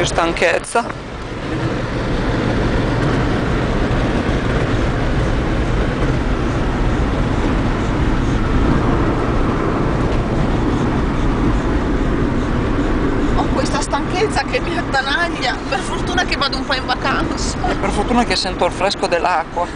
Che stanchezza. Ho questa stanchezza che mi attanaglia. Per fortuna che vado un po' in vacanza. E per fortuna che sento il fresco dell'acqua.